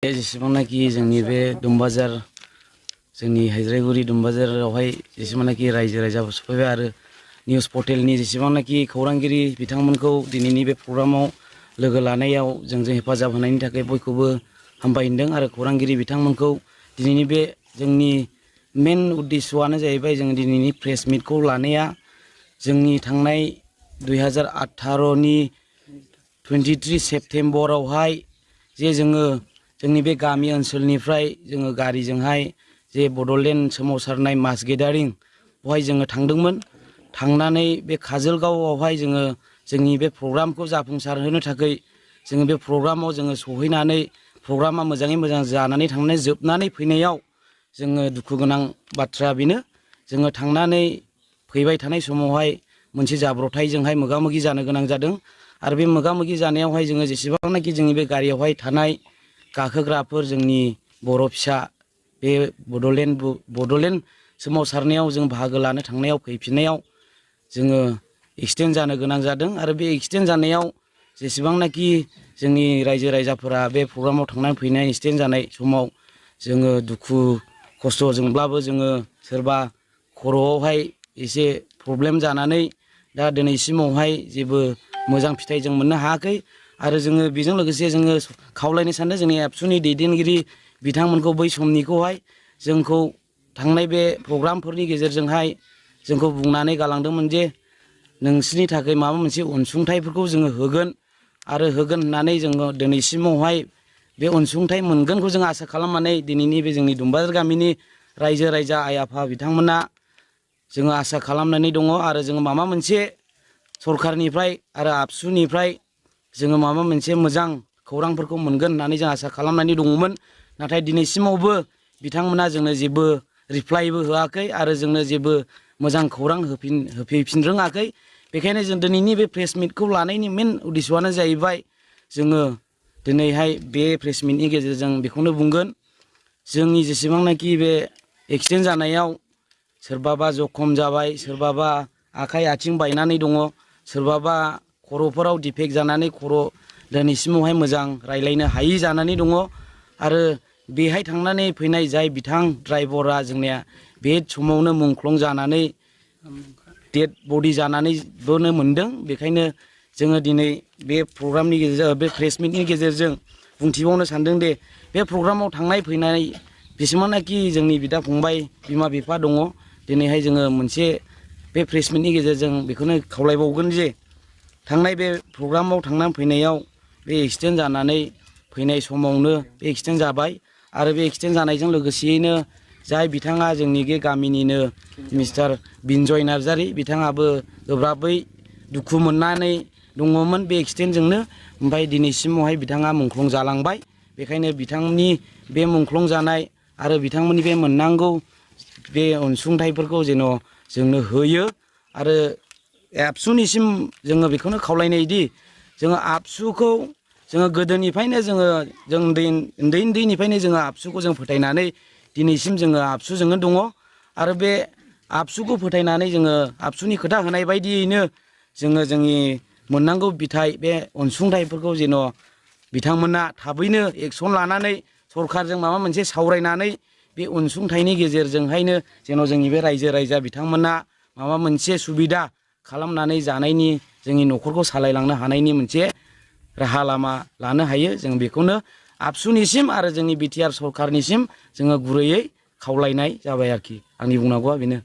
जेसेबांनाखि जोंनि बे दुमबाजार जोंनि हायज्रायगुरि दुमबाजारावहाय जेसेबांनाखि रायजो राजाफोर सफैबाय आरो निउस पर्टेलनि जेसेबांनाखि खौरांगिरि बिथांमोनखौ दिनैनि बे प्रग्रामाव लोगो लानायाव जोंजों हेफाजाब होनायनि थाखाय बयखौबो हामबायहोदों आरो खौरांगिरि बिथांमोनखौ दिनैनि बे जोंनि मेन उद्देश्यआनो जाहैबाय जों दिनैनि प्रेस मिटखौ लानाया जोंनि थांनाय 2018नि 23 सेप्तेम्बरावहाय जे जोंनि बे गामि ओनसोलनिफ्राय जोङो गारिजोंहाय जे बड'लेण्ड सोमावसारनाय मास गेदारिं बेवहाय जोङो थांदोंमोन। थांनानै बे काजलगावआवहाय जोङो जोंनि बे प्रग्रामखौ जाफुंसारहोनो थाखाय जोङो बे प्रग्रामाव जोङो सहैनानै प्रग्रामा मोजाङै मोजां जानानै थांनानै जोबनानै फैनायाव जोङो दुखु गोनां बाथ्रा बेनो जोङो थांनानै फैबाय थानाय समावहाय मोनसे जाब्रबथायजोंहाय मोगा मोगि जानो गोनां जादों आरो बे मोगा मोगि जानायावहाय जोङो जेसेबांनाखि जोंनि बे गारियावहाय थानाय गाखोग्राफोर जोंनि बर' फिसा बे बड'लेण्ड सोमावसारनायाव जों बाहागो लानो थांनायाव फैफिननायाव जोङो एक्सिडेन्ट जानो गोनां जादों आरो बे एक्सिडेन्ट जानायाव जेसेबांनाखि जोंनि रायजो राजाफोरा बे प्रग्रामाव थांनानै फैनाय एक्सिडेन्ट जानाय समाव जोङो दुखु खस्थ'जोंब्लाबो जोङो सोरबा खर'आवहाय एसे प्रब्लेम जानानै दा दिनैसिमावहाय जेबो मोजां फिथाइ जों मोननो हायाखै आरो जोङो बेजों लोगोसे जोङो खावलायनो सानदों जोंनि एबसुनि दैदेनगिरि बिथांमोनखौ बै समनिखौहाय जोंखौ थांनाय बे प्रग्रामफोरनि गेजेरजोंहाय जोंखौ बुंनानै गालांदोंमोन जे नोंसोरनि थाखाय माबा मोनसे अनसुंथाइफोरखौ जोङो होगोन आरो होगोन होननानै जोङो दिनैसिमावहाय बे अनसुंथाइ मोनगोनखौ जों आसा खालामनानै दिनैनि बे जोंनि दुमबाजार गामिनि रायजो राजा आइ आफा बिथांमोना जोङो आसा खालामनानै दङ आरो जोङो माबा मोनसे सरखारनिफ्राय आरो आबसुनिफ्राय जोङो माबा मोनसे मोजां खौरांफोरखौ मोनगोन होननानै जों आसा खालामनानै दङमोन। नाथाय दिनैसिमावबो बिथांमोना जोंनो जेबो रिप्लाइबो होआखै आरो जोंनो जेबो मोजां खौरां होफैफिन रोङाखै। बेखायनो जों दिनैनि बे प्रेस मिटखौ लानायनि मेन उद्देश्यआनो जाहैबाय जोङो दिनैहाय बे प्रेस मिटनि गेजेरजों बेखौनो बुंगोन जोंनि जेसेबांनाखि बे एक्सिडेन्ट जानायाव सोरबाबा जखम जाबाय, सोरबाबा आखाइ आथिं बायनानै दङ, सोरबाबा खर'फोराव डिफेक्ट जानानै खर' दिनैसिमावहाय मोजां रायलायनो हायि जानानै दङ आरो बेहाय थांनानै फैनाय जाय बिथां ड्राइभरा जोंनिया बे समावनो मुंख्लं जानानै डेड बडि जानानैबोनो मोनदों। बेखायनो जोङो दिनै बे प्रग्रामनि गेजेरजों बे प्रेस मिटनि गेजेरजों बुंथिबावनो सानदों दे बे प्रग्रामाव थांनाय फैनाय बेसेबांनाखि जोंनि बिदा फंबाय बिमा बिफा दङ दिनैहाय जोङो मोनसे बे प्रेस मिटनि गेजेरजों बेखौनो खावलायबावगोन जे थांनाय बे प्रग्रामाव थांनानै फैनायाव बे एक्सिडेन्ट जानानै फैनाय समावनो बे एक्सिडेन्ट जाबाय आरो बे एक्सिडेन्ट जानायजों लोगोसेयैनो जाय बिथाङा जोंनि बे गामिनिनो मिस्टार बिनजय नार्जारि बिथाङाबो गोब्राबै दुखु मोननानै दङमोन बे एक्सिडेन्टजोंनो। ओमफ्राय दिनैसिमावहाय बिथाङा मुंख्लं जालांबाय। बेखायनो बिथांनि बे मुंख्लं जानाय आरो बिथांमोननि बे मोननांगौ बे अनसुंथाइफोरखौ जेन' जोंनो होयो आरो एबसुनिसिम जोङो बेखौनो खावलायनायदि जोङो आबसुखौ जोङो गोदोनिफ्रायनो जों उन्दैनिफ्रायनो जोङो आबसुखौ जों फोथायनानै दिनैसिम जोङो आबसुजोंनो दङ आरो बे आबसुखौ फोथायनानै जोङो आबसुनि खोथा होनाय बायदियैनो जोङो जोंनि मोननांगौ बिथाइ बे अनसुंथाइफोरखौ जेन' बिथांमोना थाबैनो एक्सन लानानै सरखारजों माबा मोनसे सावरायनानै बे अनसुंथाइनि गेजेरजोंहायनो जेन' जोंनि बे रायजो राजा बिथांमोना माबा मोनसे सुबिदा खालामनानै जानायनि जोंनि न'खरखौ सालायलांनो हानायनि मोनसे राहा लामा लानो हायो। जों बेखौनो आबसुनिसिम आरो जोंनि बिटिआर सरखारनिसिम जोङो गुरैयै खावलायनाय जाबाय आरोखि। आंनि बुंनांगौआ बेनो।